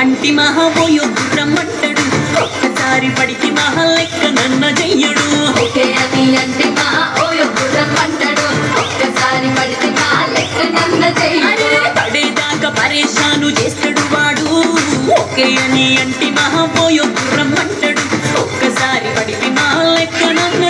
అంటి మహాబోయో రమ్మంటాడు ఒక్కసారి పడికి మహా లెక్క నన్న చెయ్యడు ఓకే అని అంటి మహాబోయో రమ్మంటాడు ఒక్కసారి పడికి మహా లెక్క నన్న చెయ్యడు పడేదాకా పరేషాను చేస్తాడు వాడు ఓకే అని అంటి మహాబోయో రమ్మంటాడు ఒక్కసారి పడికి మహా లెక్క నన్న